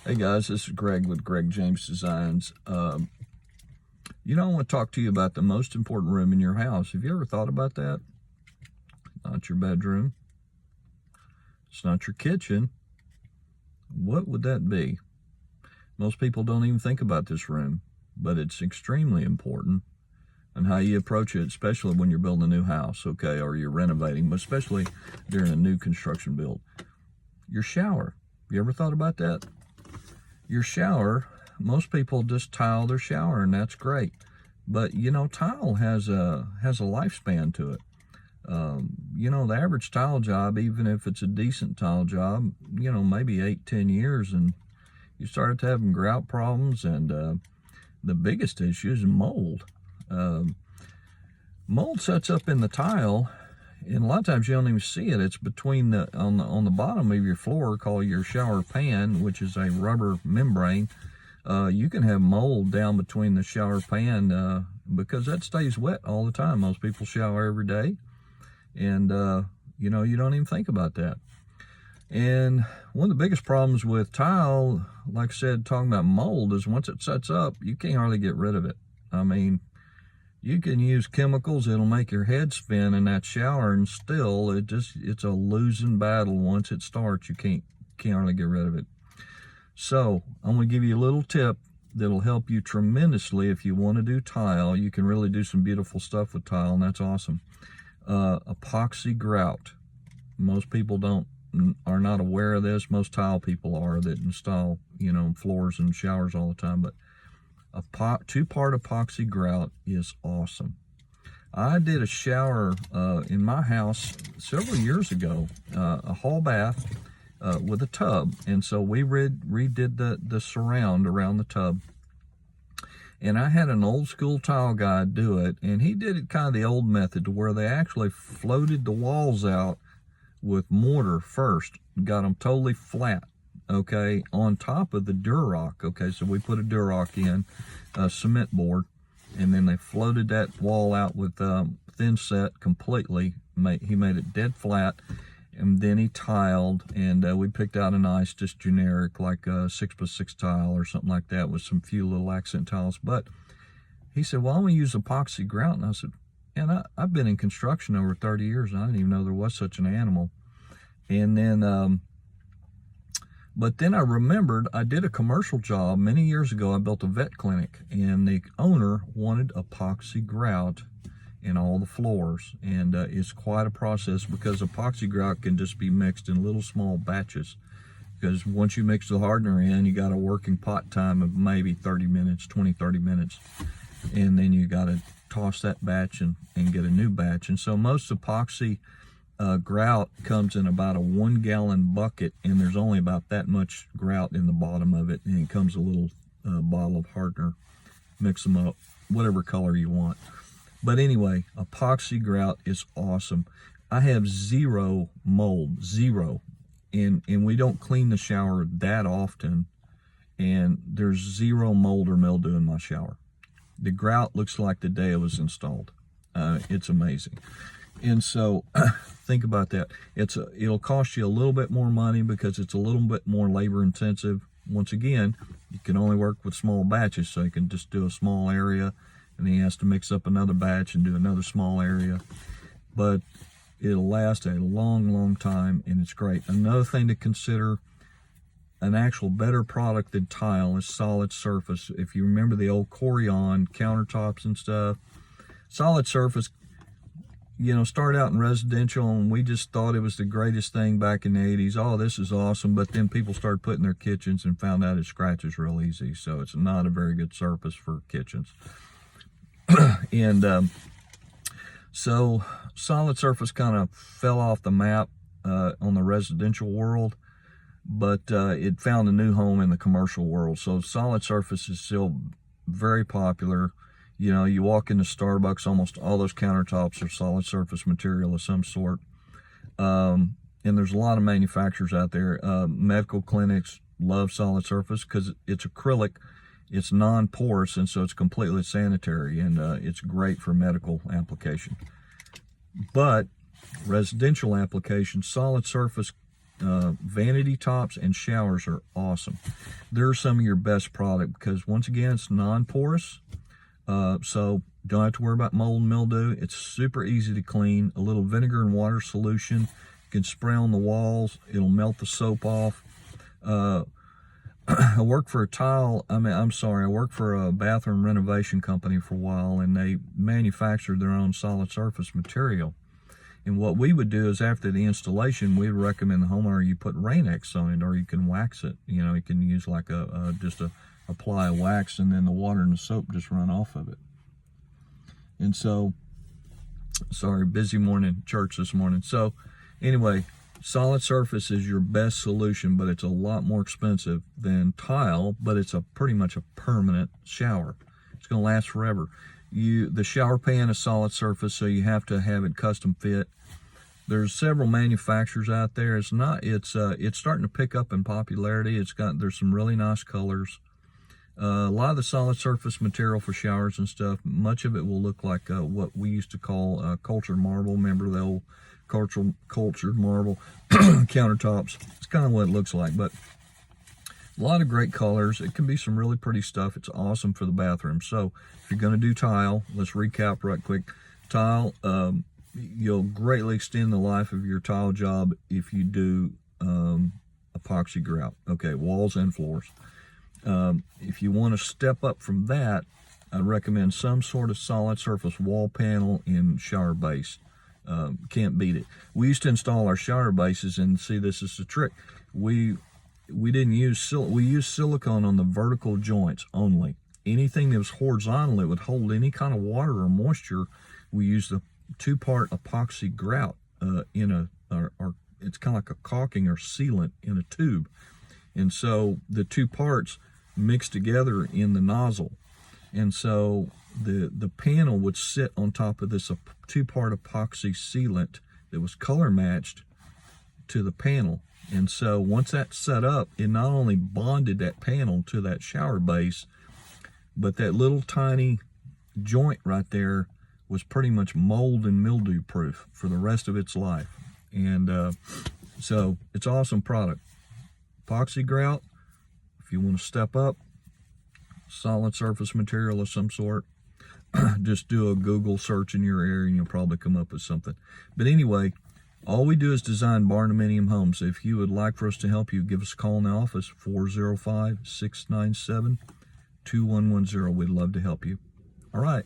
Hey guys, this is Greg with Greg James Designs. I want to talk to you about the most important room in your house. Have you ever thought about that? Not your bedroom. It's not your kitchen. What would that be? Most people don't even think about this room, but it's extremely important and how you approach it, especially when you're building a new house, okay, or you're renovating, but especially during a new construction build. Your shower. You ever thought about that? Your shower, most people just tile their shower, and that's great. But, tile has a lifespan to it. The average tile job, even if it's a decent tile job, maybe 8-10 years, and you start having grout problems, and the biggest issue is mold. Mold sets up in the tile, and a lot of times you don't even see it. It's between on the bottom of your floor, called your shower pan, which is a rubber membrane. You can have mold down between the shower pan because that stays wet all the time. Most people shower every day, and you don't even think about that. And one of the biggest problems with tile, like I said, talking about mold, is once it sets up, you can't hardly get rid of it. I mean, you can use chemicals, it'll make your head spin in that shower, and still it's a losing battle. Once it starts, you can't hardly get rid of it. So I'm going to give you a little tip that'll help you tremendously if you want to do tile. You can really do some beautiful stuff with tile, and that's awesome. Epoxy grout. Most people are not aware of this. Most tile people are, that install floors and showers all the time, but a two-part epoxy grout is awesome. I did a shower in my house several years ago, a hall bath with a tub, and so we redid the surround around the tub. And I had an old school tile guy do it, and he did it kind of the old method, to where they actually floated the walls out with mortar first, got them totally flat, okay, on top of the Durock. Okay, so we put a Durock in, a cement board, and then they floated that wall out with thin set completely. He made it dead flat, and then he tiled, and we picked out a nice, just generic, like a 6x6 tile or something like that, with some few little accent tiles. But he said, well, I'm going to use epoxy grout. And I said, and I've been in construction over 30 years, and I didn't even know there was such an animal. And then but then I remembered I did a commercial job many years ago. I built a vet clinic, and the owner wanted epoxy grout in all the floors, and it's quite a process, because epoxy grout can just be mixed in little small batches, because once you mix the hardener in, you got a working pot time of maybe 30 minutes, 20-30 minutes, and then you got to toss that batch and get a new batch. And so most epoxy grout comes in about a 1-gallon bucket, and there's only about that much grout in the bottom of it, and it comes a little bottle of hardener. Mix them up, whatever color you want. But anyway, epoxy grout is awesome. I have zero mold, zero, and we don't clean the shower that often, and there's zero mold or mildew in my shower. The grout looks like the day it was installed. It's amazing. And so think about that. It'll cost you a little bit more money, because it's a little bit more labor intensive. Once again, you can only work with small batches, so you can just do a small area, and then he has to mix up another batch and do another small area. But it'll last a long, long time, and it's great. Another thing to consider, an actual better product than tile, is solid surface. If you remember the old Corian countertops and stuff, solid surface, started out in residential, and we just thought it was the greatest thing back in the 80s. Oh, this is awesome. But then people started putting their kitchens and found out it scratches real easy. So it's not a very good surface for kitchens. And so solid surface kind of fell off the map on the residential world, but it found a new home in the commercial world. So solid surface is still very popular. You walk into Starbucks, almost all those countertops are solid surface material of some sort. And there's a lot of manufacturers out there. Medical clinics love solid surface because it's acrylic, it's non-porous, and so it's completely sanitary, and it's great for medical application. But residential application, solid surface vanity tops and showers are awesome. They're some of your best product because, once again, it's non-porous, so don't have to worry about mold and mildew. It's super easy to clean. A little vinegar and water solution, you can spray on the walls. It'll melt the soap off. I worked for I worked for a bathroom renovation company for a while, and they manufactured their own solid surface material. And what we would do is, after the installation, we would recommend the homeowner you put Rain-X on it, or you can wax it. You know, you can use like just apply a wax, and then the water and the soap just run off of it. And so, sorry, busy morning, church this morning. So anyway, solid surface is your best solution, but it's a lot more expensive than tile, but it's pretty much a permanent shower. It's going to last forever. The shower pan is solid surface, so you have to have it custom fit. There's several manufacturers out there. It's starting to pick up in popularity. There's some really nice colors. A lot of the solid surface material for showers and stuff, much of it will look like what we used to call cultured marble. Remember the old cultured marble countertops? It's kind of what it looks like, but a lot of great colors. It can be some really pretty stuff. It's awesome for the bathroom. So if you're going to do tile, let's recap right quick. Tile, you'll greatly extend the life of your tile job if you do epoxy grout. Okay, walls and floors. If you want to step up from that, I'd recommend some sort of solid surface wall panel in shower base. Can't beat it. We used to install our shower bases, and see, this is the trick. We didn't use we used silicone on the vertical joints only. Anything that was horizontal that would hold any kind of water or moisture, we used a 2-part epoxy grout it's kind of like a caulking or sealant in a tube. And so the 2 parts mixed together in the nozzle. And so the panel would sit on top of this 2-part epoxy sealant that was color matched to the panel. And so once that's set up, it not only bonded that panel to that shower base, but that little tiny joint right there was pretty much mold and mildew proof for the rest of its life. And so it's an awesome product. Epoxy grout, if you want to step up, solid surface material of some sort, just do a Google search in your area and you'll probably come up with something. But anyway, all we do is design Barndominium homes. If you would like for us to help you, give us a call in the office, 405-697-2110. We'd love to help you. All right.